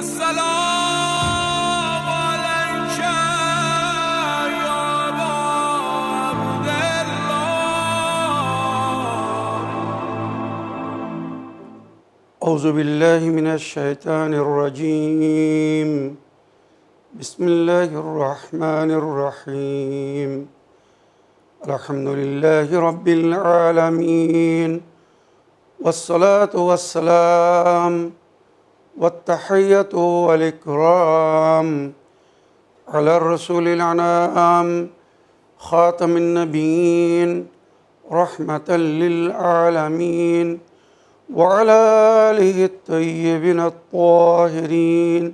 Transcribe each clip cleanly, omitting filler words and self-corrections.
السلام عليك يا أبا عبد الله. أعوذ بالله من الشيطان الرجيم. بسم الله الرحمن الرحيم. الحمد لله رب العالمين، والصلاة والسلام والتحية والإكرام على الرسول الأنام خاتم النبيين رحمة للعالمين وعلى آله الطيبين الطاهرين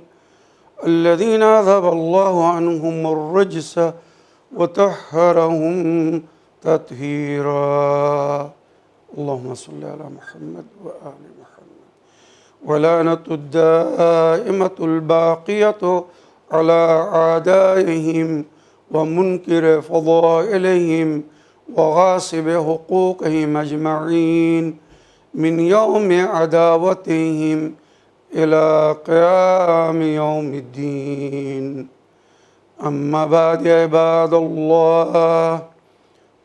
الذين أذهب الله عنهم الرجس وطهرهم تطهيرا. اللهم صل على محمد وآل محمد. ولعنة الدائمة الباقية على أعدائهم ومنكر فضائلهم وغاصب حقوقهم أجمعين من يوم عداوتهم إلى قيام يوم الدين. أما بعد عباد الله،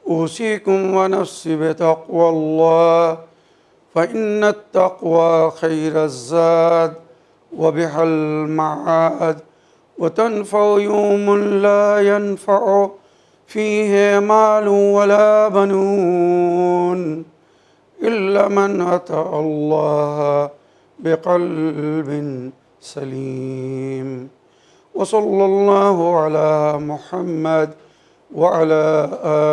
أوصيكم ونفسي بتقوى الله، فإن التقوى خير الزاد وبها المعاد، وتنفع يوم لا ينفع فيه مال ولا بنون إلا من أتى الله بقلب سليم. وصلى الله على محمد وعلى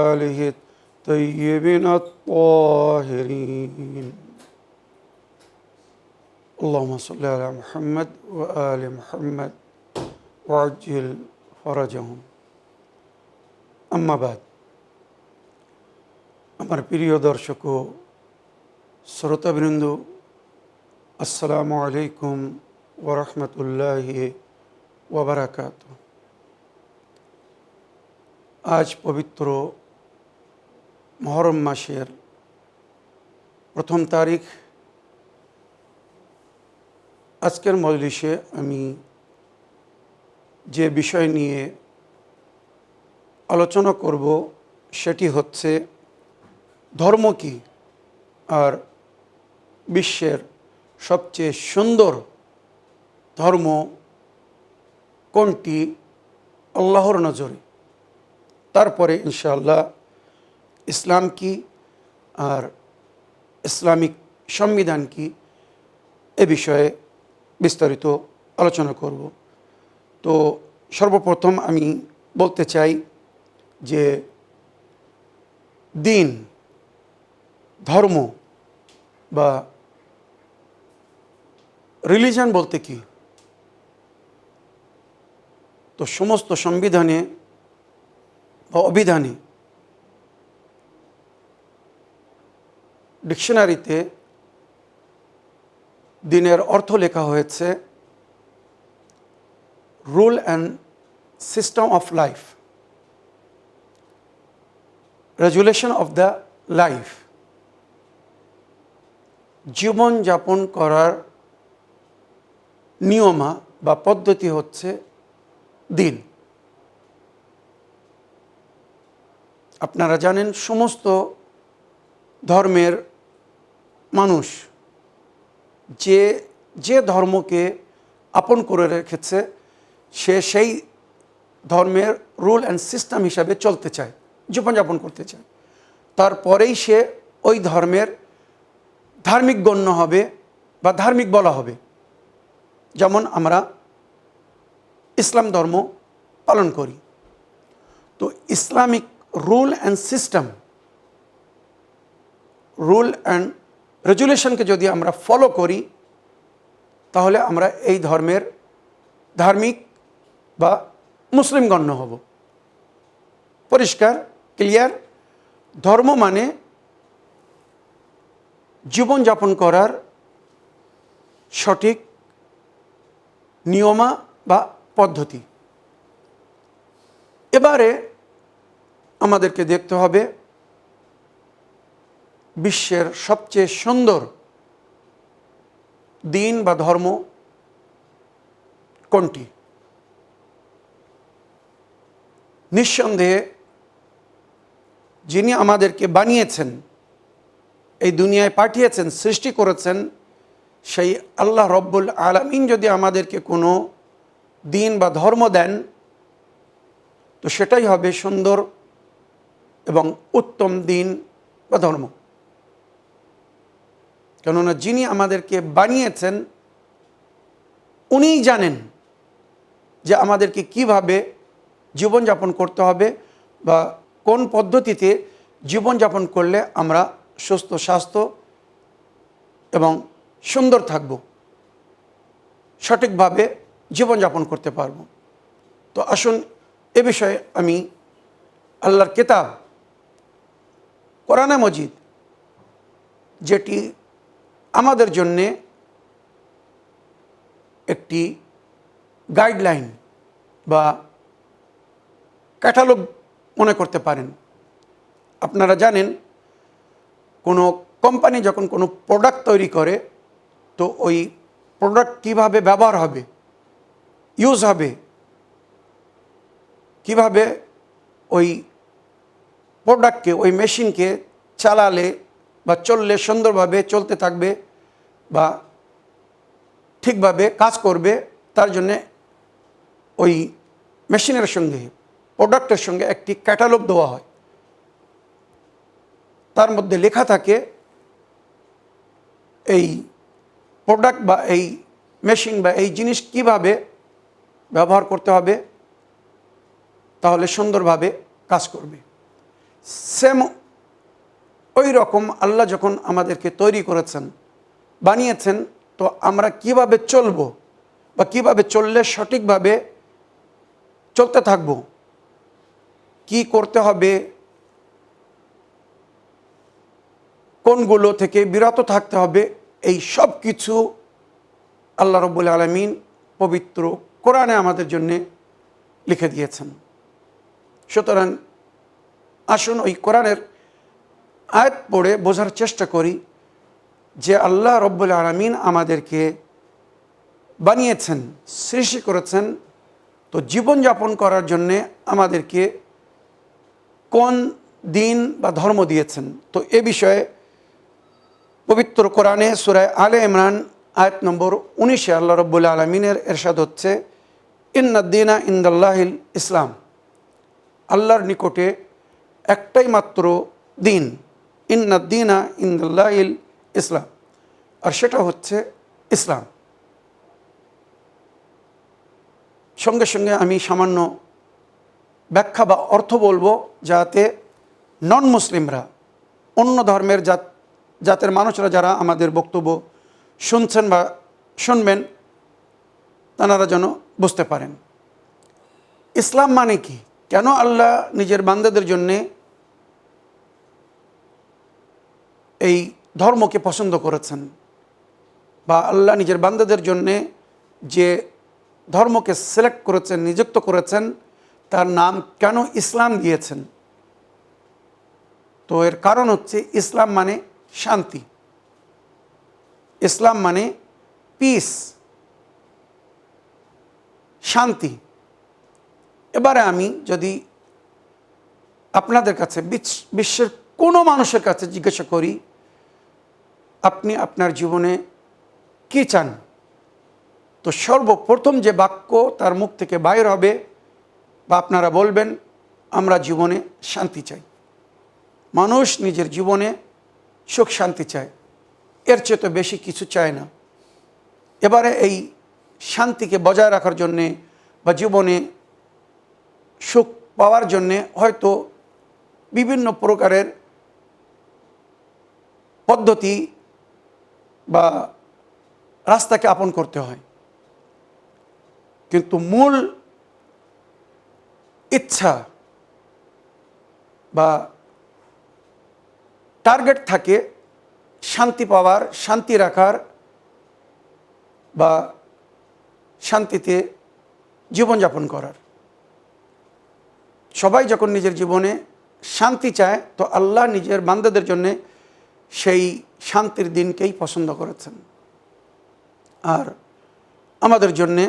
آله الطيبين الطاهرين. اللهم صل على محمد وآل محمد وعجل فرجهم. أما بعد, আমার প্রিয় দর্শক ও শ্রোতাবৃন্দ, আসসালামু আলাইকুম ওয়া রাহমাতুল্লাহি ওয়া বারাকাতুহু। আজ পবিত্র মুহররম মাসের প্রথম তারিখ। আজকের মজলিসে আমি যে বিষয় নিয়ে আলোচনা করব সেটি হচ্ছে ধর্ম কি আর বিশ্বের সবচেয়ে সুন্দর ধর্ম কোনটি আল্লাহর নজরে। তারপরে ইনশাআল্লাহ ইসলাম কি আর ইসলামিক সংবিধান কি এ বিষয়ে বিস্তারিত আলোচনা করব। তো সর্বপ্রথম আমি বলতে চাই যে দিন, ধর্ম বা রিলিজন বলতে কি। তো সমস্ত সংবিধানে বা অভিধানে, ডিকশনারিতে দিনের অর্থ লেখা হয়েছে rule and system of life, regulation of the life. জীবনযাপন করার নিয়মা বা পদ্ধতি হচ্ছে দিন। আপনারা জানেন সমস্ত ধর্মের মানুষ যে যে ধর্মকে আপন করে রেখেছে সে সেই ধর্মের রুল অ্যান্ড সিস্টেম হিসাবে চলতে চায়, জীবনযাপন করতে চায়। তারপরেই সে ওই ধর্মের ধার্মিক গণ্য হবে বা ধার্মিক বলা হবে। যেমন আমরা ইসলাম ধর্ম পালন করি। তো Islamic rule and system, rule and রেগুলেশনকে যদি আমরা ফলো করি তাহলে আমরা এই ধর্মের ধার্মিক বা মুসলিম গণ্য হব। পরিষ্কার, ক্লিয়ার। ধর্ম মানে জীবনযাপন করার সঠিক নিয়মা বা পদ্ধতি। এবারে আমাদেরকে দেখতে হবে বিশ্বের সবচেয়ে সুন্দর দিন বা ধর্ম কোনটি? নিঃসন্দেহে যিনি আমাদেরকে বানিয়েছেন, এই দুনিয়ায় পাঠিয়েছেন, সৃষ্টি করেছেন, সেই আল্লাহ রব্বুল আলামিন যদি আমাদেরকে কোনো দিন বা ধর্ম দেন, তো সেটাই হবে সুন্দর এবং উত্তম দিন বা ধর্ম। কেননা যিনি আমাদেরকে বানিয়েছেন উনিই জানেন যে আমাদেরকে কিভাবে জীবনযাপন করতে হবে বা কোন পদ্ধতিতে জীবনযাপন করলে আমরা সুস্থ স্বাস্থ্য এবং সুন্দর থাকব, সঠিকভাবে জীবনযাপন করতে পারব। তো আসুন এ বিষয়ে আমি আল্লাহর কিতাব কোরআনে মজিদ, যেটি আমাদের জন্যে একটি গাইডলাইন বা ক্যাটালগ মনে করতে পারেন। আপনারা জানেন, কোনো কোম্পানি যখন কোনো প্রোডাক্ট তৈরি করে, তো ওই প্রোডাক্ট কীভাবে ব্যবহার হবে, ইউজ হবে, কিভাবে ওই প্রোডাক্টকে, ওই মেশিনকে চালালে বা চললে সুন্দরভাবে চলতে থাকবে বা ঠিকভাবে কাজ করবে, তার জন্যে ওই মেশিনের সঙ্গে, প্রোডাক্টের সঙ্গে একটি ক্যাটালগ দেওয়া হয়। তার মধ্যে লেখা থাকে এই প্রোডাক্ট বা এই মেশিন বা এই জিনিস কিভাবে ব্যবহার করতে হবে, তাহলে সুন্দরভাবে কাজ করবে। সেম ওই রকম আল্লাহ যখন আমাদেরকে তৈরি করেছেন, বানিয়েছেন, তো আমরা কিভাবে চলব বা কিভাবে চললে সঠিকভাবে চলতে থাকব, কি করতে হবে, কোনগুলো থেকে বিরত থাকতে হবে, এই সব কিছু আল্লাহ রব্বুল আলামিন পবিত্র কোরআনে আমাদের জন্যে লিখে দিয়েছেন। সুতরাং আসুন ওই কোরআনের আয়াত পড়ে বোঝার চেষ্টা করি যে আল্লাহ রব্বুল আলামিন আমাদেরকে বানিয়েছেন, সৃষ্টি করেছেন, তো জীবনযাপন করার জন্যে আমাদেরকে কোন দিন বা ধর্ম দিয়েছেন। তো এ বিষয়ে পবিত্র কোরআনে সূরা আলে ইমরান আয়াত নম্বর 19 আল্লাহ রব্বুল আলামিনের ইরশাদ হচ্ছে, ইন্নাদ-দীনা ইনদাল্লাহিল ইসলাম, আল্লাহর নিকটে একটাই মাত্র দিন, ইন্নাদ-দীনা ইনদাল্লাহিল ইসলাম, আর সেটা হচ্ছে ইসলাম। সঙ্গে সঙ্গে আমি সামান্য ব্যাখ্যা বা অর্থ বলবো, যাতে নন মুসলিমরা, অন্য ধর্মের জাতের মানুষরা যারা আমাদের বক্তব্য শুনছেন বা শুনবেন, তারা যেন বুঝতে পারেন ইসলাম মানে কি, কেন আল্লাহ নিজের বান্দাদের জন্যে এই ধর্মকে পছন্দ করেছেন, বা আল্লাহ নিজের বান্দাদের জন্যে যে ধর্মকে সিলেক্ট করেছেন, নিযুক্ত করেছেন, তার নাম কেন ইসলাম দিয়েছেন। তো এর কারণ হচ্ছে ইসলাম মানে শান্তি, ইসলাম মানে পিস, শান্তি। এবারে আমি যদি আপনাদের কাছে, বিশ্বের কোনো মানুষের কাছে জিজ্ঞাসা করি, আপনি আপনার জীবনে কী চান, তো সর্বপ্রথম যে বাক্য তার মুখ থেকে বাইর হবে বা আপনারা বলবেন, আমরা জীবনে শান্তি চাই। মানুষ নিজের জীবনে সুখ শান্তি চায়, এর চেয়ে তো বেশি কিছু চায় না। এবারে এই শান্তিকে বজায় রাখার জন্যে বা জীবনে সুখ পাওয়ার জন্যে হয়তো বিভিন্ন প্রকারের পদ্ধতি বা রাস্তাকে আপন করতে হয়, কিন্তু মূল ইচ্ছা বা টার্গেট থাকে শান্তি পাওয়ার, শান্তি রাখার বা শান্তিতে জীবনযাপন করার। সবাই যখন নিজের জীবনে শান্তি চায়, তো আল্লাহ নিজের বান্দাদের জন্যে সেই শান্তির দিনকেই পছন্দ করেছেন। আর আমাদের জন্যে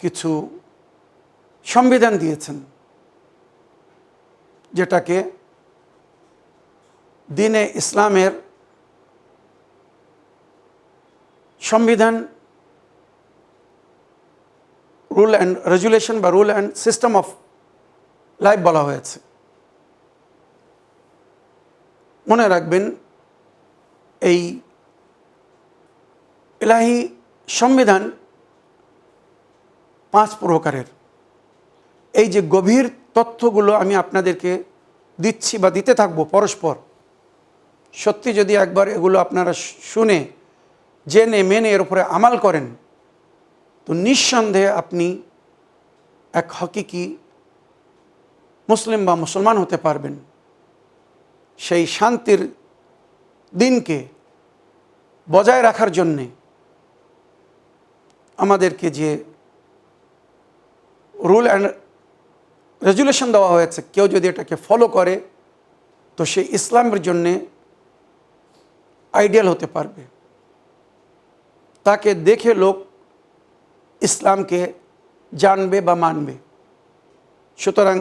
কিছু সংবিধান দিয়েছেন, যেটাকে দ্বীনে ইসলামের সংবিধান, রুল অ্যান্ড রেগুলেশন বা rule and system of life বলা হয়েছে। মনে রাখবেন, এই ইলাহি সংবিধান 5 প্রকারের। এই যে গভীর তথ্যগুলো আমি আপনাদেরকে দিচ্ছি বা দিতে থাকবো পরস্পর, সত্যি যদি একবার এগুলো আপনারা শুনে জেনে মেনে এর উপরে আমাল করেন, তো নিঃসন্দেহে আপনি এক হকিকি মুসলিম বা মুসলমান হতে পারবেন। সেই শান্তির দিনকে বজায় রাখার জন্যে আমাদেরকে যে রুল অ্যান্ড রেগুলেশন দেওয়া হয়েছে, কেউ যদি এটাকে ফলো করে তো সে ইসলামের জন্যে আইডিয়াল হতে পারবে। তাকে দেখে লোক ইসলামকে জানবে বা মানবে। সুতরাং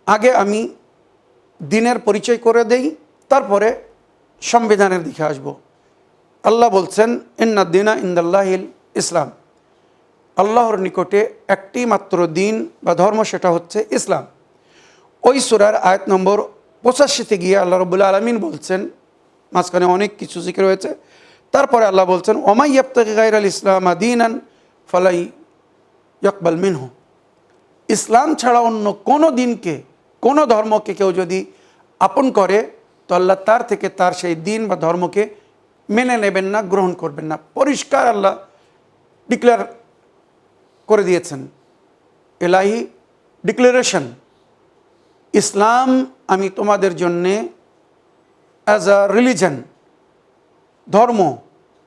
আগে আমি দ্বীনের পরিচয় করে দেই, তারপরে সংবিধানের দিকে আসব। আল্লাহ বলছেন, ইন্না দ্বীনা ইনদাল্লাহিল ইসলাম, আল্লাহর নিকটে একটি মাত্র দ্বীন বা ধর্ম, সেটা হচ্ছে ইসলাম। ওই সূরার আয়াত নম্বর 85-তে গিয়ে আল্লাহ রাব্বুল আলামিন বলছেন, মাঝখানে অনেক কিছু জিকির হয়েছে, তারপরে আল্লাহ বলছেন, ওমাই ইয়াবতাগি গায়রাল ইসলাম দীনান ফালাই ইয়াকবাল মিনহু, ইসলাম ছাড়া অন্য কোনো দিনকে, কোনো ধর্মকে কেউ যদি আপন করে তো আল্লাহ তার থেকে তার সেই দিন বা ধর্মকে মেনে নেবেন না, গ্রহণ করবেন না। পরিষ্কার আল্লাহ ডিক্লেয়ার করে দিয়েছেন, ইলাহি ডিক্লারেশন, ইসলাম আমি তোমাদের জন্যে অ্যাজ আ রিলিজন, ধর্ম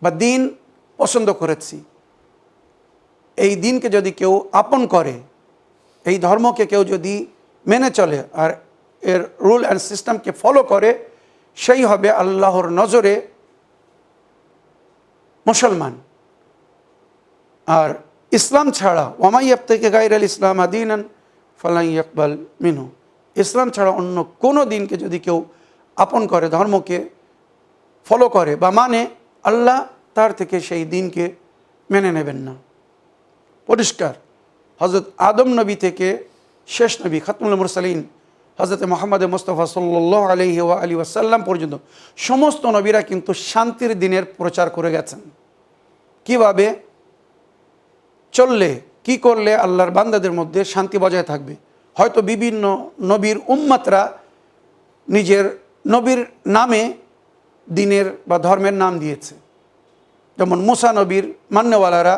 বা দিন পছন্দ করেছি। এই দিনকে যদি কেউ আপন করে, এই ধর্মকে কেউ যদি মেনে চলে আর এর রুল অ্যান্ড সিস্টেমকে ফলো করে, সেই হবে আল্লাহর নজরে মুসলমান। আর ইসলাম ছাড়া, ওমাই ইয়াবতাগি গায়রাল ইসলাম দীনান ফালাই ইয়াকবাল মিনহু, ইসলাম ছাড়া অন্য কোনো দিনকে যদি কেউ আপন করে, ধর্মকে ফলো করে বা মানে, আল্লাহ তার থেকে সেই দিনকে মেনে নেবেন না। পরিষ্কার। হজরত আদম নবী থেকে শেষ নবী খাতমুল মুরসালিন হজরত মুহাম্মদ মুস্তাফা সাল্লাল্লাহু আলাইহি ওয়া আলিহি ওয়াসাল্লাম পর্যন্ত সমস্ত নবীরা কিন্তু শান্তির দিনের প্রচার করে গেছেন। কিভাবে চললে, কি করলে আল্লাহর বান্দাদের মধ্যে শান্তি বজায় থাকবে। হয়তো বিভিন্ন নবীর উম্মতরা নিজের নবীর নামে দিনের বা ধর্মের নাম দিয়েছে। যেমন মুসা নবীর মান্যওয়ালারা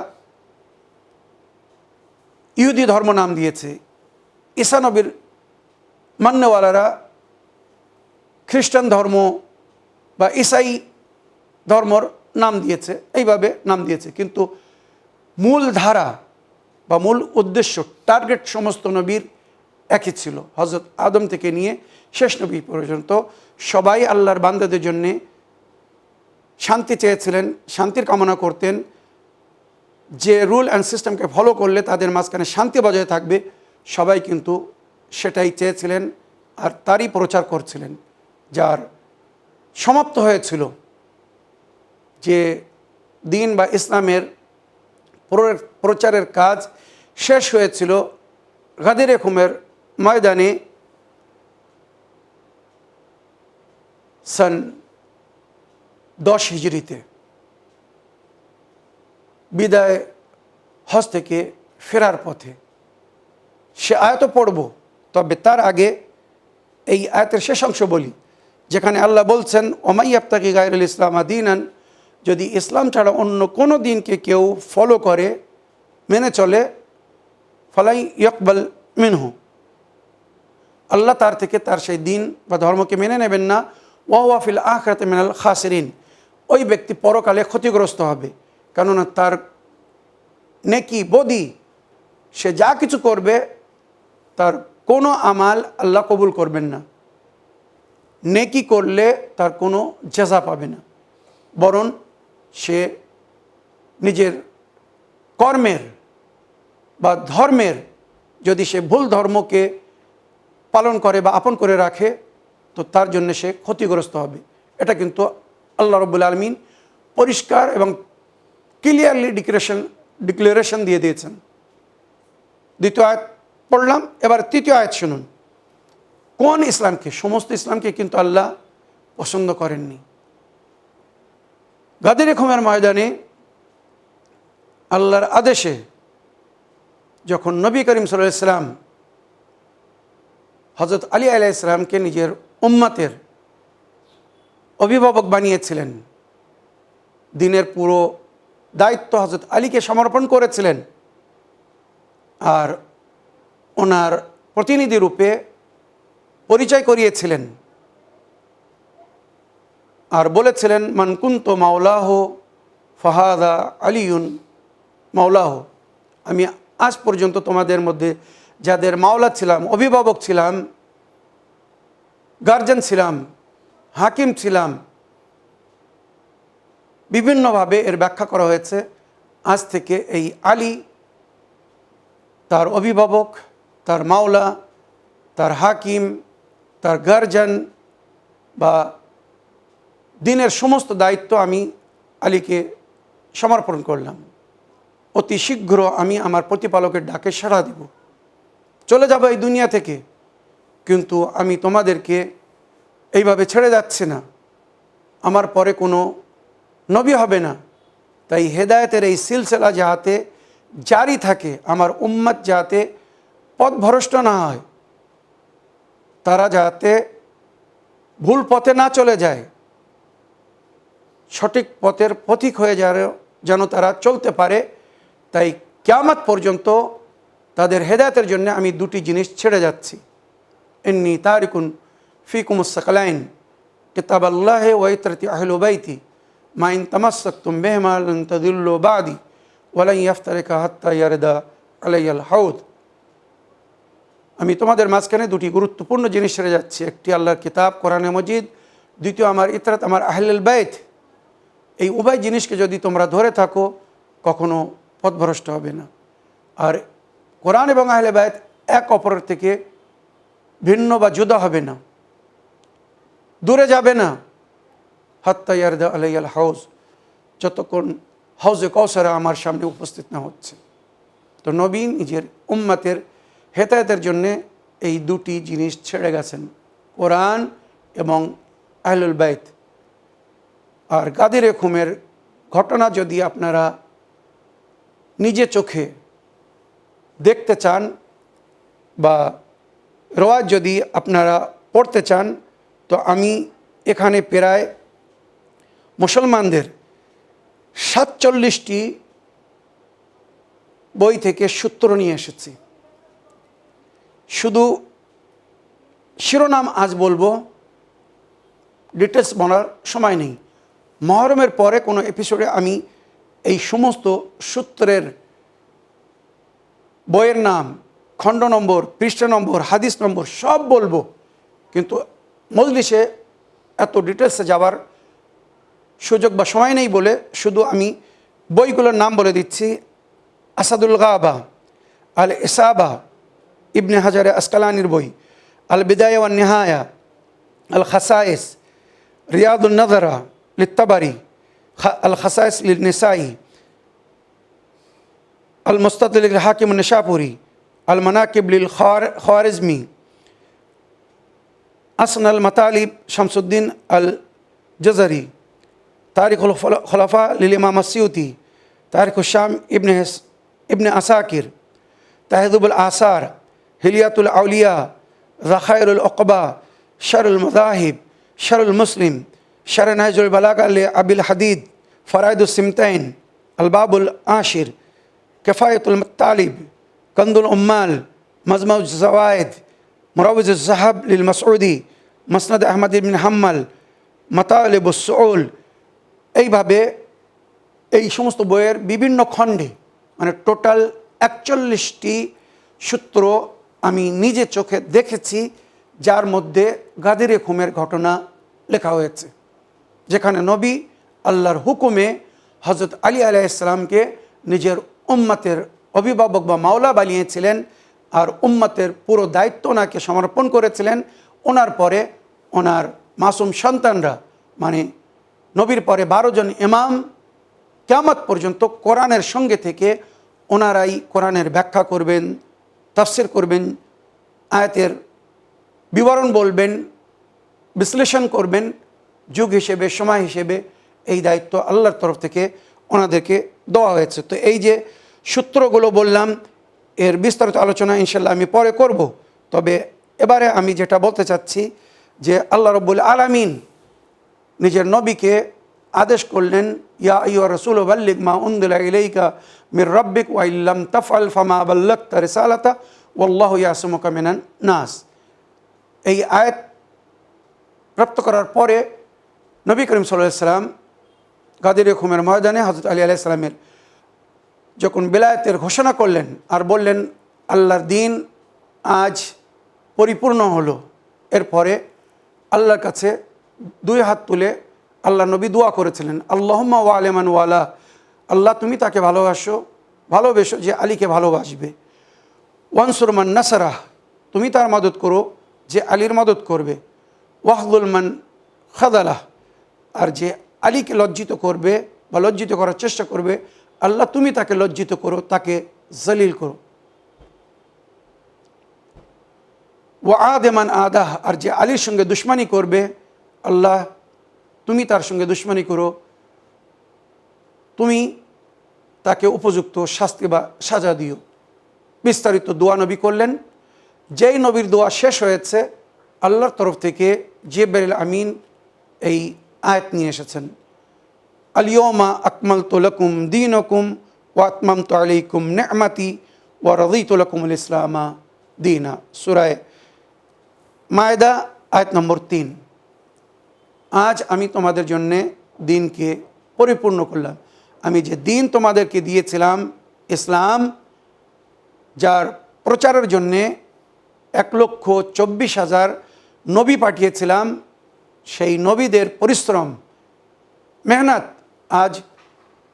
ইহুদি ধর্ম নাম দিয়েছে, ঈসা নবীর মান্যওয়ালারা খ্রিস্টান ধর্ম বা ঈসাই ধর্মর নাম দিয়েছে, এইভাবে নাম দিয়েছে। কিন্তু মূল ধারা বা মূল উদ্দেশ্য, টার্গেট সমস্ত নবীর একই ছিল। হজরত আদম থেকে নিয়ে শেষ নবী পর্যন্ত সবাই আল্লাহর বান্দাদের জন্যে শান্তি চেয়েছিলেন, শান্তির কামনা করতেন। যে রুল অ্যান্ড সিস্টেমকে ফলো করলে তাদের মাঝখানে শান্তি বজায় থাকবে, সবাই কিন্তু সেটাই চেয়েছিলেন আর তারই প্রচার করছিলেন। যার সমাপ্ত হয়েছিল যে দিন বা ইসলামের প্রচারের কাজ শেষ হয়েছিল গাদিরে খুমের ময়দানে সন 10 হিজরিতে, বিদায় হজ থেকে ফেরার পথে। সে আয়াত পড়ব, তবে তার আগে এই আয়াতের শেষ অংশ বলি, যেখানে আল্লাহ বলছেন, ওমাই ইয়াবতাগি গায়রাল ইসলাম দীনান, যদি ইসলাম ছাড়া অন্য কোনো দিনকে কেউ ফলো করে, মেনে চলে, ফালাই ইয়াকবাল মিনহু, আল্লাহ তার থেকে তার সেই দিন বা ধর্মকে মেনে নেবেন না। ওয়া হুয়া ফিল আখিরাতি মিনাল খাসিরিন, ওই ব্যক্তি পরকালে ক্ষতিগ্রস্ত হবে। কেননা তার নেকি বদি, সে যা কিছু করবে তার কোনো আমাল আল্লাহ কবুল করবেন না। নেকি করলে তার কোনো জাযা পাবে না, বরং সে নিজের কর্মের বা ধর্মের যদি সে ভুল ধর্মকে পালন করে বা আপন করে রাখে তো তার জন্য সে ক্ষতিগ্রস্ত হবে। এটা কিন্তু আল্লাহ রাব্বুল আলামিন পরিষ্কার এবং ক্লিয়ারলি ডিক্লারেশন দিয়ে দিয়েছেন। দ্বিতীয় আয়াত পড়লাম, এবার তৃতীয় আয়াত শুনুন। কোন ইসলামকে? সমস্ত ইসলামকে কিন্তু আল্লাহ পছন্দ করেননি। গাদির খুমের ময়দানে আল্লাহর আদেশে যখন নবী করিম সাল্লাল্লাহু আলাইহি ওয়াসাল্লাম হযরত আলী আলাইহিস সালামকে নিজের উম্মতের অভিভাবক বানিয়েছিলেন, দিনের পুরো দায়িত্ব হযরত আলীকে সমর্পণ করেছিলেন, আর ওনার প্রতিনিধি রূপে পরিচয় করিয়েছিলেন আর বলেছিলেন, মান কুনতু মাওলাহ ফাহাদা আলিউন মাওলাহ। আমি আজ পর্যন্ত তোমাদের মধ্যে যাদের মাওলা ছিলাম, অভিভাবক ছিলাম, গার্জেন ছিলাম, হাকিম ছিলাম, বিভিন্নভাবে এর ব্যাখ্যা করা হয়েছে। আজ থেকে এই আলী তার অভিভাবক, তার মাওলা, তার হাকিম, তার গার্জেন বা দিনের সমস্ত দায়িত্ব আমি আলীকে সমর্পণ করলাম। অতি শীঘ্র আমি আমার প্রতিপালকের ডাকে সাড়া দেব, চলে যাব এই দুনিয়া থেকে, কিন্তু আমি তোমাদেরকে এইভাবে ছেড়ে যাচ্ছি না। আমার পরে কোনো নবী হবে না, তাই হেদায়েতের এই সিলসিলা যাতে জারি থাকে, আমার উম্মত যাতে পথভ্রষ্ট না হয়, তারা যাতে ভুল পথে না চলে যায়, সঠিক পথের পথিক হয়ে যেন তারা চলতে পারে। তাই কিয়ামত পর্যন্ত তাদের হেদায়েতের জন্য আমি দুটি জিনিস ছেড়ে যাচ্ছি। ইন্নী তারিকুন ফিকুমুস সাকলাইন কিতাবাল্লাহি ওয়া ইতরাতি আহলি বাইতি মা ইন তামাসসাকতুম বিহিমা লান তাদিল্লু বাদি ওয়া লান ইফতারিকা হাত্তা ইয়ারদা আলাইয়াল হাউদ। আমি তোমাদের মাঝখানে দুটি গুরুত্বপূর্ণ জিনিস ছেড়ে যাচ্ছি। একটি আল্লাহর কিতাব কোরআনে মজিদ, দ্বিতীয় আমার ইতরাত, আমার আহলুল বাইত। এই উভয় জিনিসকে যদি তোমরা ধরে থাকো কখনো পথভ্রষ্ট হবে না। আর কোরআন এবং আহলে বাইত এক অপরের থেকে ভিন্ন বা জুদা হবে না, দূরে যাবে না। হাত্তা ইয়ারদা আলাইয়াল হাউজ, যতক্ষণ হাউজে কাউসার আমার সামনে উপস্থিত না হচ্ছে। তো নবী নিজের উম্মতের হেদায়েতের জন্যে এই দুটি জিনিস ছেড়ে গেছেন, কোরআন এবং আহলুল বাইত। আর গাদির খুমের ঘটনা যদি আপনারা নিজে চোখে দেখতে চান বা রওয়ায়াত যদি আপনারা পড়তে চান, তো আমি এখানে প্রায় মুসলমানদের 47টি বই থেকে সূত্র নিয়ে এসেছি। শুধু শিরোনাম আজ বলবো, ডিটেলস বলার সময় নেই। মহরমের পরে কোনো এপিসোডে আমি এই সমস্ত সূত্রের বইয়ের নাম, খণ্ড নম্বর, পৃষ্ঠা নম্বর, হাদিস নম্বর সব বলবো, কিন্তু মজলিসে এত ডিটেলসে যাওয়ার সুযোগ বা সময় নেই বলে শুধু আমি বইগুলোর নাম বলে দিচ্ছি। আসাদুল গাবা, আল ইসাবা ইবনে হাজার আসকালানির বই, আল বিদায়া ওয়ান নিহায়া, আল খাসায়েস, রিয়াদুন নজরা লিত্তাবারি, আল খাসায়েস লিল নিসাই, আল মুস্তাদলিল হাকিম নিশাপুরি, আল মানাকিব লিল খাওয়ারিজমি, আসন আল মাতালিব শামসুদ্দিন আল জজরি, তারিখুল খলাফা লিল ইমাম আসিউতি, তারিখুল শাম ইবনে আসাকির, তাহদুবুল আসার, হিলিয়াতুল আউলিয়া, যাখায়রুল উকবা, শারুল মাযাহিব, শারুল মুসলিম, শার নাহজুল বালাগা লি আবিল হাদিদ, ফরাইদুস সিমতাইন, আল বাবুল আশির, কিফায়াতুল মুত্তালিব, কন্দুল উম্মাল, মাজমাউজ জাওয়ায়েদ, মুরাওয়াজিজ যাহাব লিল মাসউদি, মুসনাদ আহমদ ইবনে হাম্মাল, মাতালিবুস সুউল। এইভাবে এই সমস্ত বইয়ের বিভিন্ন খণ্ডে মানে টোটাল 41টি সূত্র আমি নিজে চোখে দেখেছি, যার মধ্যে গাদির খুমের ঘটনা লেখা হয়েছে, যেখানে নবী আল্লাহর হুকুমে হযরত আলী আলাইহিস সালামকে নিজের উম্মতের অভিভাবক বা মাওলা বানিয়েছিলেন, আর উম্মতের পুরো দায়িত্ব ওনাকে সমর্পণ করেছিলেন। ওনার পরে ওনার মাসুম সন্তানরা, মানে নবীর পরে 12 জন ইমাম কিয়ামত পর্যন্ত কোরআনের সঙ্গে থেকে ওনারাই কোরআনের ব্যাখ্যা করবেন, তাফসির করবেন, আয়াতের বিবরণ বলবেন, বিশ্লেষণ করবেন। যুগ হিসেবে, সময় হিসেবে এই দায়িত্ব আল্লাহর তরফ থেকে ওনাদেরকে দেওয়া হয়েছে। তো এই যে সূত্রগুলো বললাম, এর বিস্তারিত আলোচনা ইনশাল্লাহ আমি পরে করব। তবে এবারে আমি যেটা বলতে চাচ্ছি যে আল্লাহ রাব্বুল আলামিন নিজের নবীকে আদেশ করলেন, ইয়া আইয়ুহা রাসূল বাল্লিগ মা উনজিলা ইলাইকা মির রাব্বিক ওয়া ইল্লাম তাফআল ফামা বাল্লাগতা রিসালাতা ওয়াল্লাহু ইয়াসিমুকা মিনান নাস। এই আয়াত প্রাপ্ত করার পরে নবী করিম সাল্লাল্লাহু আলাইহি ওয়াসাল্লাম গাদির খুমের ময়দানে হযরত আলী আলাইহিস সালামের যখন বেলায়েতের ঘোষণা করলেন আর বললেন আল্লাহর দিন আজ পরিপূর্ণ হলো, এরপরে আল্লাহর কাছে 2 হাত তুলে আল্লাহ নবী দোয়া করেছিলেন, আল্লাহুম্মা ওয়া আলিমান ওয়ালা, আল্লাহ তুমি তাকে ভালোবেসো যে আলীকে ভালোবাসবে। ওয়ানসুর মান নাসারাহ, তুমি তার মদত করো যে আলীর মদত করবে। ওয়াহদুল মান খাদালাহ, আর যে আলীকে লজ্জিত করবে বা লজ্জিত করার চেষ্টা করবে, আল্লাহ তুমি তাকে লজ্জিত করো, তাকে জলিল করো। ওয়া আদেমান আদাহ, আর যে আলীর সঙ্গে দুশ্মনী করবে, আল্লাহ তুমি তার সঙ্গে দুশ্মনী করো, তুমি তাকে উপযুক্ত শাস্তি বা সাজা দিও। বিস্তারিত দোয়া নবী করলেন। যেই নবীর দোয়া শেষ হয়েছে, আল্লাহর তরফ থেকে জিবরিল আমিন এই আয়াত নিয়ে এসেছেন, আল-ইয়াওমা আকমালতু লাকুম দীনাকুম ওয়া আতমামতু আলাইকুম নি'মাতি ওয়া রাদিতু লাকুমুল ইসলামা দীনা। সূরা মায়দা আয়াত নম্বর 3। আজ আমি তোমাদের জন্যে দিনকে পরিপূর্ণ করলাম। আমি যে দিন তোমাদেরকে দিয়েছিলাম ইসলাম, যার প্রচারের জন্যে 1,24,000 নবী পাঠিয়েছিলাম, সেই নবীদের পরিশ্রম মেহনত আজ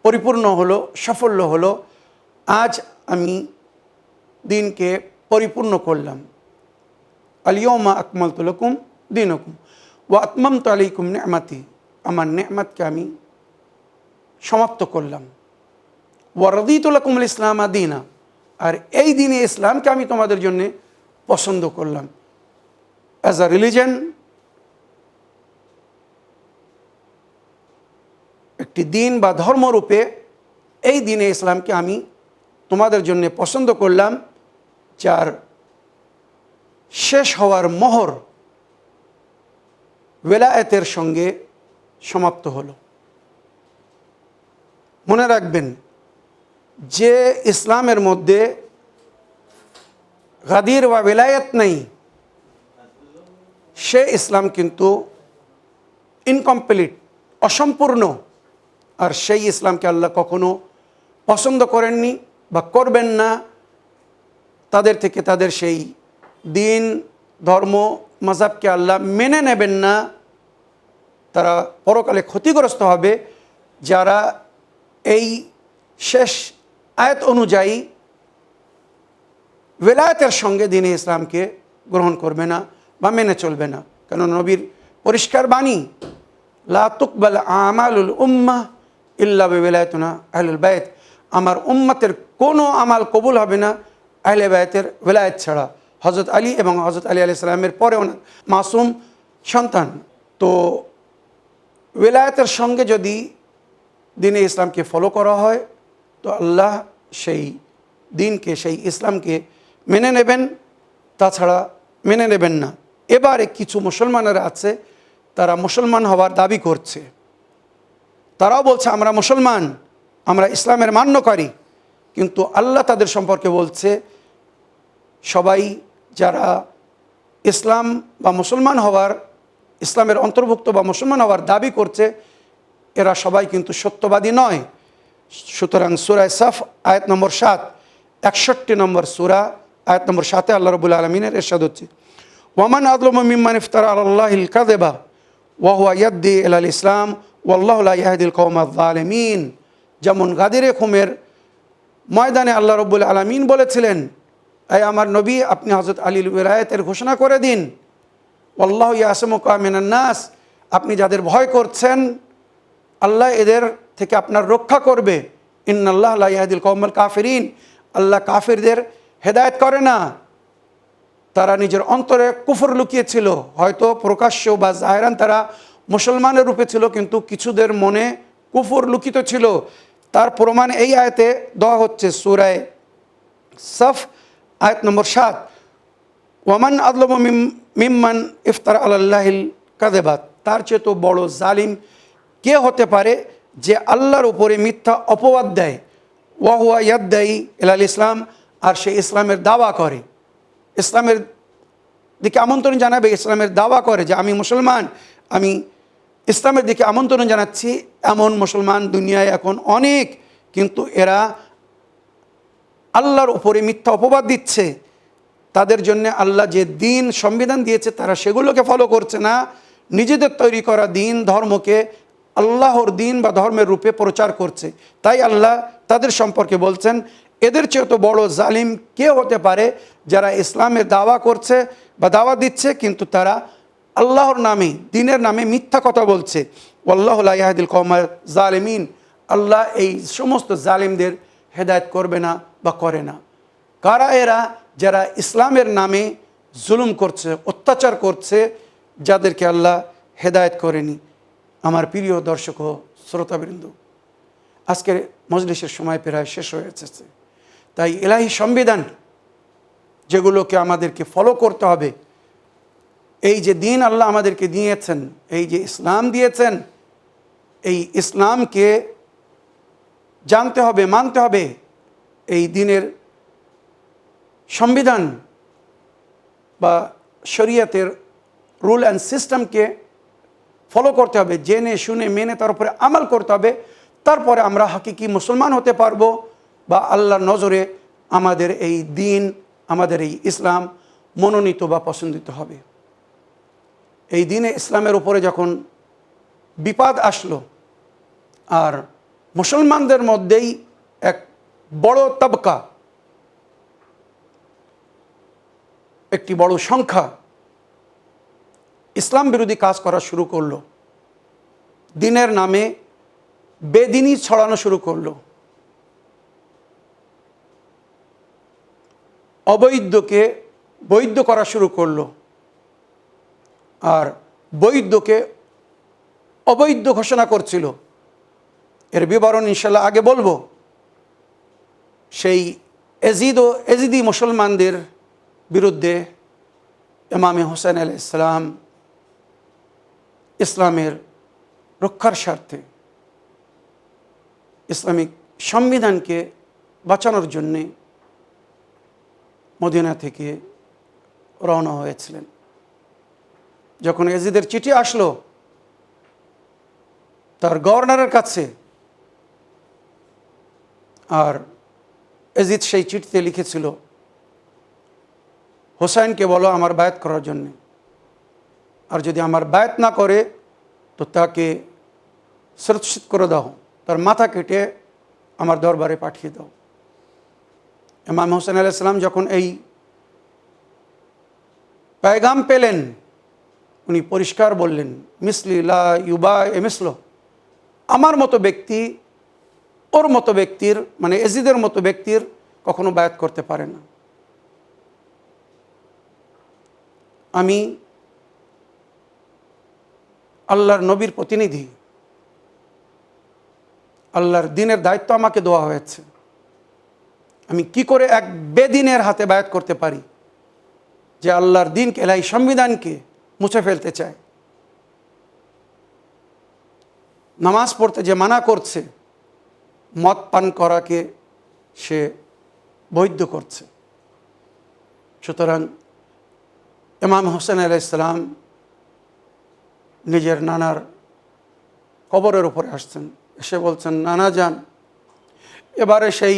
পরিপূর্ণ হলো, সাফল্য হলো। আজ আমি দিনকে পরিপূর্ণ করলাম। আল-ইয়াওমা আকমালতু লাকুম দীনাকুম ওয়া আতমামতু আলাইকুম নি'মাতি, আমার নে'মাতকে আমি সমাপ্ত করলাম। ওয়া রাদিতু লাকুমুল ইসলামা দীনা, আর এই দিনে ইসলামকে আমি তোমাদের জন্য পছন্দ করলাম অ্যাজ আ রিলিজন, একটি দিন বা ধর্মরূপে এই দিনে ইসলামকে আমি তোমাদের জন্য পছন্দ করলাম, যার শেষ হওয়ার মোহর ওয়ালায়াতের সঙ্গে সমাপ্ত হলো। মনে রাখবেন, যে ইসলামের মধ্যে গাদির বা ওয়ালায়াত নেই, সে ইসলাম কিন্তু ইনকমপ্লিট, অসম্পূর্ণ। আর সেই ইসলামকে আল্লাহ কখনো পছন্দ করেননি বা করবেন না। তাদের থেকে তাদের সেই দিন, ধর্ম, মাযহাবকে আল্লাহ মেনে নেবেন না। তারা পরকালে ক্ষতিগ্রস্ত হবে যারা এই শেষ আয়াত অনুযায়ী ওয়ালায়াতের সঙ্গে দিনে ইসলামকে গ্রহণ করবে না বা মেনে চলবে না। কেন নবীর পরিষ্কার বাণী, লা তুকবাল আমালুল উম্মাহ ইল্লা বিওয়ালায়াতিনা আহলুল বাইত, আমার উম্মতের কোনো আমাল কবুল হবে না আহলে বাইতের ওয়ালায়াত ছাড়া। হযরত আলী এবং হযরত আলী আলাইহিস সালামের পরে ওনার মাসুম সন্তান। তো ওয়ালায়াতের সঙ্গে যদি দিনে ইসলামকে ফলো করা হয়, তো আল্লাহ সেই দিনকে, সেই ইসলামকে মেনে নেবেন, তাছাড়া মেনে নেবেন না। এবারে কিছু মুসলমানেরা আছে, তারা মুসলমান হওয়ার দাবি করছে। তারাও বলছে আমরা মুসলমান, আমরা ইসলামের মান্যকারী, কিন্তু আল্লাহ তাদের সম্পর্কে বলছে সবাই যারা ইসলাম বা মুসলমান হওয়ার, ইসলামের অন্তর্ভুক্ত বা মুসলমান হওয়ার দাবি করছে, এরা সবাই কিন্তু সত্যবাদী নয়। সুতরাং সূরা সাফ আয়াত নম্বর 7, 61 নম্বর সূরা আয়াত নম্বর 7 আল্লাহ রাব্বুল আলামিনের ইরশাদ হচ্ছে, ওয়ামান আযলামু মিম্মান ইফতারা আলাল্লাহিল কাযিবা ওয়া হুয়া ইয়াদ্দি ইলাল ইসলাম ওয়াল্লাহু লা ইয়াহদিল কওমায যালিমিন। যেমন গাদিরে খুমের ময়দানে আল্লাহ রব্বুল আলামিন বলেছিলেন, এই আমার নবী, আপনি হযরত আলীর ওলায়াতের ঘোষণা করে দিন, আল্লাহু ইয়াসমুকা মিনান নাস, আপনি যাদের ভয় করছেন আল্লাহ এদের থেকে আপনার রক্ষা করবে। ইন্নাল্লাহ লা ইয়াহদিল কওমাল কাফিরিন, আল্লাহ কাফিরদের হেদায়েত করে না। তারা নিজের অন্তরে কুফর লুকিয়েছিল, হয়তো প্রকাশ্য বা জাহেরান তারা মুসলমানের রূপে ছিল, কিন্তু কিছুদের মনে কুফর লুকিত ছিল। তার প্রমাণ এই আয়াতে দেওয়া হচ্ছে, সূরা সফ আয়াত নম্বর 7, ওয়ামান আযলামু মিম্মান ইফতারা আলাল্লাহিল কাযিবাত, তার চেয়ে তো বড় জালিম কে হতে পারে যে আল্লাহর উপরে মিথ্যা অপবাদ দেয়। ওয়া হুয়া ইয়াদদাই ইলাল ইসলাম, আর সে ইসলামের দাওয়া করে, ইসলামের দিকে আমন্ত্রণ জানাবে, ইসলামের দাওয়া করে যে আমি মুসলমান, আমি ইসলামের দিকে আমন্ত্রণ জানাচ্ছি। এমন মুসলমান দুনিয়ায় এখন অনেক, কিন্তু এরা আল্লাহর উপরে মিথ্যা অপবাদ দিচ্ছে। তাদের জন্য আল্লাহ যে দিন সংবিধান দিয়েছে তারা সেগুলোকে ফলো করছে না, নিজেদের তৈরি করা দিন ধর্মকে আল্লাহর দিন বা ধর্মের রূপে প্রচার করছে। তাই আল্লাহ তাদের সম্পর্কে বলছেন, এদের চেয়ে তো বড় জালিম কে হতে পারে যারা ইসলামের দাওয়া করছে বা দাওয়া দিচ্ছে, কিন্তু তারা আল্লাহর নামে, দিনের নামে মিথ্যা কথা বলছে। ওয়াল্লাহু লা ইয়াহদিল কওমাল জালিমিন, আল্লাহ এই সমস্ত জালিমদের হেদায়েত করবে না বা করে না। কারা এরা? যারা ইসলামের নামে জুলুম করছে, অত্যাচার করছে, যাদেরকে আল্লাহ হেদায়েত করেনি। আমার প্রিয় দর্শক ও শ্রোতাবৃন্দ, আজকের মজলিসের সময় প্রায় শেষ হয়ে এসেছে। তাই ইলাহি সংবিধান যেগুলোকে আমাদেরকে ফলো করতে হবে, এই যে দিন আল্লাহ আমাদেরকে দিয়েছেন, এই যে ইসলাম দিয়েছেন, এই ইসলামকে জানতে হবে, মানতে হবে। এই দিনের সংবিধান বা শরিয়তের রুল অ্যান্ড সিস্টেমকে ফলো করতে হবে, জেনে শুনে মেনে তার উপরে আমল করতে হবে। তারপরে আমরা হাকিকি মুসলমান হতে পারবো, বা আল্লাহর নজরে আমাদের এই দিন, আমাদের এই ইসলাম মনোনীত বা পছন্দিত হবে। এই দিনে ইসলামের উপরে যখন বিপদ আসলো, আর মুসলমানদের মধ্যেই এক বড় তবকা, একটি বড় সংখ্যা ইসলাম বিরোধী কাজ করা শুরু করলো, দিনের নামে বেদিনী ছড়ানো শুরু করলো, অবৈধকে বৈধ করা শুরু করলো, আর বৈধকে অবৈধ ঘোষণা করছিল। এর বিবরণ ইনশাল্লাহ আগে বলবো। সেই এজিদি মুসলমানদের বিরুদ্ধে ইমামে হোসেন আলাইহিস সালাম ইসলামের রক্ষার স্বার্থে, ইসলামিক সংবিধানকে বাঁচানোর জন্যে মদিনা থেকে রওনা হয়েছিলেন। যখন এজিদের চিঠি আসলো তার গভর্নরের কাছে, আর এজিদ সেই চিঠিতে লিখেছিল, হোসেনকে বলো আমার বায়াত করার জন্যে, আর যদি আমার বায়াত না করে তো তাকে শিরশ্চিত করে দাও, তার মাথা কেটে আমার দরবারে পাঠিয়ে দাও। ইমাম হোসেন আলাইহিস সালাম যখন এই পেগাম পেলেন, উনি পরিষ্কার বললেন, মিসলি লা ইউবা এ মিসলো, আমার মতো ব্যক্তি ওর মতো ব্যক্তির, মানে এজিদের মতো ব্যক্তির কখনো বায়াত করতে পারে না। আমি আল্লাহর নবীর প্রতিনিধি, আল্লাহর দিনের দায়িত্ব আমাকে দেওয়া হয়েছে। আমি কি করে এক বেদিনের হাতে বায়াত করতে পারি যে আল্লাহর দিনকে, এই সংবিধানকে মুছে ফেলতে চায়, নামাজ পড়তে যে মানা করছে, মদ পান করাকে সে বৈধ করছে। সুতরাং ইমাম হোসেন আলাইহিস সালাম নিজের নানার কবরের উপরে আসছেন, এসে বলছেন, নানা যান, এবারে সেই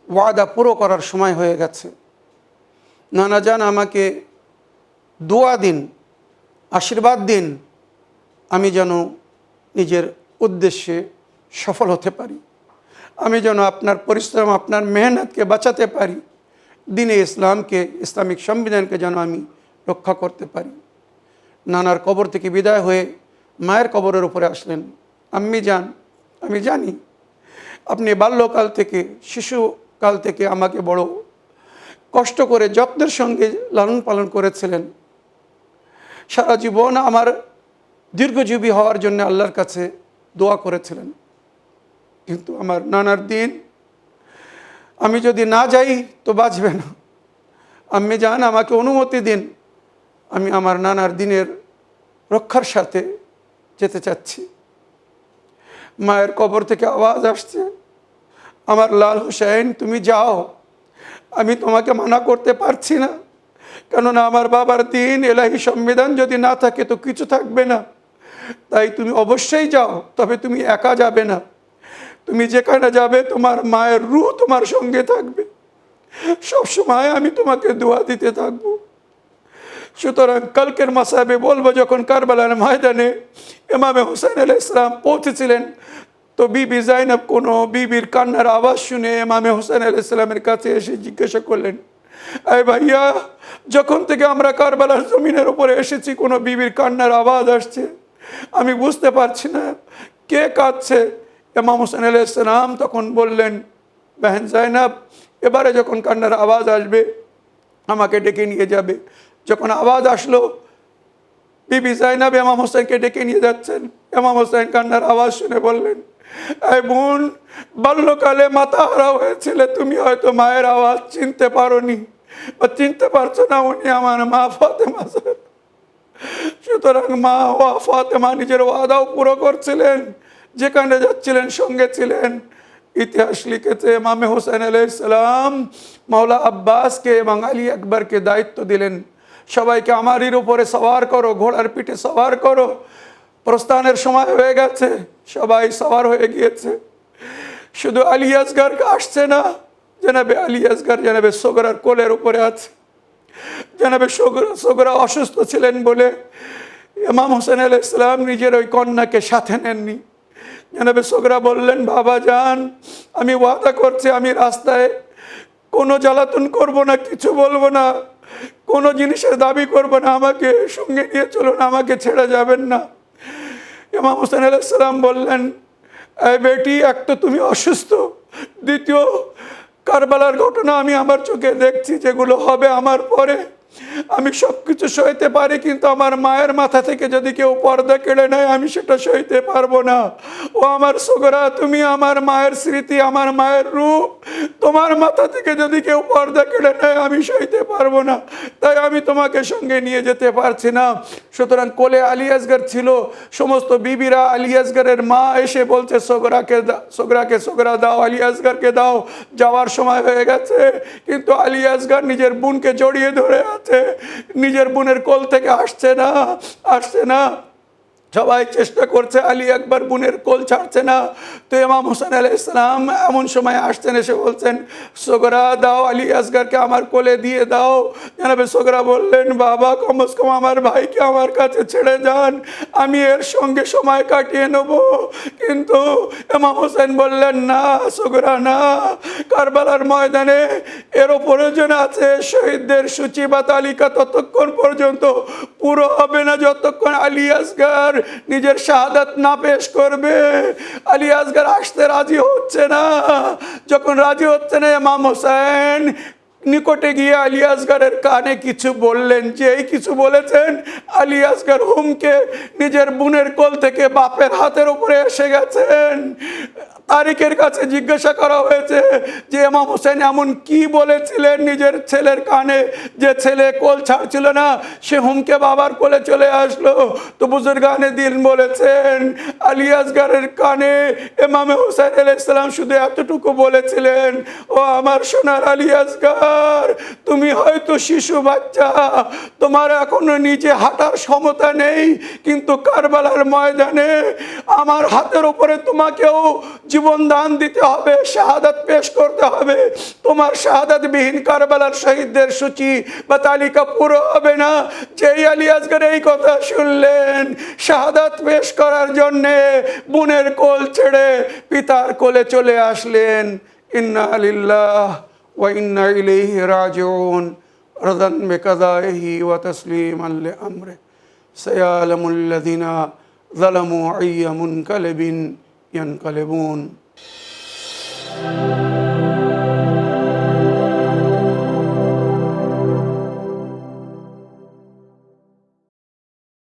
ওয়াদা পুরো করার সময় হয়ে গেছে। নানা যান, আমাকে দোয়া দিন, আশীর্বাদ দিন, আমি যেন নিজের উদ্দেশ্যে সফল হতে পারি। আমি যেন আপনার পরিশ্রম, আপনার মেহনতকে বাঁচাতে পারি, দ্বীনে ইসলামকে, ইসলামিক সংবিধানকে যেন আমি রক্ষা করতে পারি। নানার কবর থেকে বিদায় হয়ে মায়ের কবরের উপরে আসলেন। আম্মি যান, আমি জানি আপনি বাল্যকাল থেকে, শিশুকাল থেকে আমাকে বড় কষ্ট করে যত্নের সঙ্গে লালন পালন করেছিলেন। সারা জীবন আমার দীর্ঘজীবী হওয়ার জন্য আল্লাহর কাছে দোয়া করেছিলেন। কিন্তু আমার নানার দিন, আমি যদি না যাই তো বাঁচবে না। আম্মি যান, আমাকে অনুমতি দিন, আমি আমার নানার দিনের রক্ষার সাথে যেতে চাচ্ছি। মায়ের কবর থেকে আওয়াজ আসছে, আমার লাল হোসেন তুমি যাও, আমি তোমাকে মানা করতে পারছি না, কেননা আমার বাবার দিন, এলাহি সংবিধান যদি না থাকে তো কিছু থাকবে না। তাই তুমি অবশ্যই যাও, তবে তুমি একা যাবে না। তুমি যেখানে যাবে তোমার মায়ের রূহ তোমার সঙ্গে থাকবে, সবসময় আমি তোমাকে দোয়া দিতে থাকবো। সুতরাং কালকের মাসাবে বলবো, যখন কারবালার ময়দানে ইমামে হুসাইন আলাইহিস সালাম পৌঁছেছিলেন, তো বিবি জাইনব কোনো বিবির কান্নার আওয়াজ শুনে ইমামে হুসাইন আলাইহিস সালামের কাছে এসে জিজ্ঞাসা করলেন, এই ভাইয়া, যখন থেকে আমরা কারবালার জমিনের উপরে এসেছি কোনো বিবির কান্নার আওয়াজ আসছে, আমি বুঝতে পারছি না কে কাঁদছে। ইমাম হুসাইন আলাইহিস সালাম তখন বললেন, বেহেন জাইনব, এবারে যখন কান্নার আওয়াজ আসবে আমাকে ডেকে নিয়ে যাবে। যখন আওয়াজ আসলো, বিবি জাইনব ইমাম হোসেনকে ডেকে নিয়ে যাচ্ছেন। ইমাম হোসেন কান্নার আওয়াজ শুনে বললেন, এই বোন, বাল্যকালে মাতাহারা হয়েছিলে, তুমি হয়তো মায়ের আওয়াজ চিনতে পারোনি বা চিনতে পারছো না, উনি আমার মা ফাতেমা। সুতরাং মা ফাতেমা নিজের ওয়াদাও পুরো করছিলেন, যেখানে যাচ্ছিলেন সঙ্গে ছিলেন। ইতিহাস লিখেছে ইমামে হুসাইন আলাইহিস সালাম মাওলা আব্বাসকে এবং আলী আকবরকে দায়িত্ব দিলেন, সবাইকে আমারির উপরে সওয়ার করো, ঘোড়ার পিঠে সওয়ার করো, প্রস্থানের সময় হয়ে গেছে। সবাই সওয়ার হয়ে গিয়েছে, শুধু আলী আসগর আসছে না। জনাবে আলী আসগর জনাবে সোগরার কোলের উপরে আছে। জনাবে সোগরা অসুস্থ ছিলেন বলে ইমাম হোসেন আলাইহিস সালাম নিজের ওই কন্যাকে সাথে নেননি। জনাবে সোগরা বললেন, বাবা যান, আমি ওয়াদা করছি আমি রাস্তায় কোনো জ্বালাতন করব না, কিছু বলবো না, কোনো জিনিসের দাবি করব না, আমাকে সঙ্গে নিয়ে চলুন, আমাকে ছেড়ে যাবেন না। ইমাম হোসেন আলাইহিস সালাম বললেন, এই বেটি, এক তো তুমি অসুস্থ, দ্বিতীয় কারবালার ঘটনা আমি আমার চোখে দেখছি, যেগুলো হবে আমার পরে। আমি সব কিছু সইতে পারি, কিন্তু আমার মায়ের মাথা থেকে যদি কেউ পর্দা কেড়ে নেয় আমি সেটা সইতে পারবো না। ও আমার সোগরা, তুমি আমার মায়ের স্মৃতি, আমার মায়ের রূপ, তোমার মাথা থেকে যদি কেউ পর্দা কেড়ে নেয় আমি সইতে পারবো না, তাই আমি তোমাকে সঙ্গে নিয়ে যেতে পারছি না। সুতরাং কোলে আলী আসগর ছিল, সমস্ত বিবিরা আলী আসগরের মা এসে বলছে, সোগরা দাও, আলী আসগরকে দাও, যাওয়ার সময় হয়ে গেছে। কিন্তু আলী আসগর নিজের বোনকে জড়িয়ে ধরে আছে, নিজের বোনের কোল থেকে আসছে না। সবাই চেষ্টা করছে, আলী আকবর বোনের কোল ছাড়ছে না। তো ইমাম হোসেন আলাইহিস সালাম এমন সময় আসছেন, এসে বলছেন, সোগরা দাও, আলী আসগরকে আমার কোলে দিয়ে দাও। জানাবে সোগরা বললেন, বাবা, কমস কম আমার ভাইকে আমার কাছে ছেড়ে যান, আমি এর সঙ্গে সময় কাটিয়ে নেব। কিন্তু ইমাম হোসেন বললেন, না সোগরা, না, কারবালার ময়দানে এরও প্রয়োজন আছে। শহীদদের সূচি বা তালিকা ততক্ষণ পর্যন্ত পুরো হবে না যতক্ষণ আলী আসগর নিজের শাহাদাত না পেশ করবে। আলী আসগর আসতে রাজি হচ্ছে না। যখন রাজি হচ্ছে না, ইমাম হোসেন নিকটে গিয়ে আলী আসগরের কানে কিছু বললেন। যেই কিছু বলেছেন, আলী আসগর হুমকে নিজের বোনের কোল থেকে বাপের হাতের উপরে এসে গেছেন। তারিকের কাছে জিজ্ঞাসা করা হয়েছে যে ইমাম হোসেন এমন কি বলেছিলেন নিজের ছেলের কানে, যে ছেলে কোল ছাড়ছিল না, সে হুমকে বাবার কোলে চলে আসলো। তো বুজুর্গানে দিন বলেছেন, আলী আসগরের কানে ইমাম হোসেন আলাইহিস সালাম শুধু এতটুকু বলেছিলেন, ও আমার সোনার আলী আসগর, পয়গম্বর, তুমি হয়তো শিশু বাচ্চা, তোমার এখনো নিজে হাঁটার ক্ষমতা নেই, কিন্তু কারবালার ময়দানে আমার হাতের উপরে তোমাকেও জীবন দান দিতে হবে, শাহাদাত পেশ করতে হবে। তোমার শাহাদাতবিহীন কারবালার শহীদদের সূচি বা তালিকা পুরো হবে না। যেই আলী আসগর এই কথা শুনলেন, শাহাদাত পেশ করার জন্যে বোনের কোল ছেড়ে পিতার কোলে চলে আসলেন। ইন্না লিল্লাহ ওয়া ইন্না ইলাইহি রাজিউন, রাদান বিকাদাইহি ওয়া তাসলিমান লিআমরি। সায়ালামুল লাযিনা যালামু আইয়া মুনকালিবিন ইয়ানকালিবুন।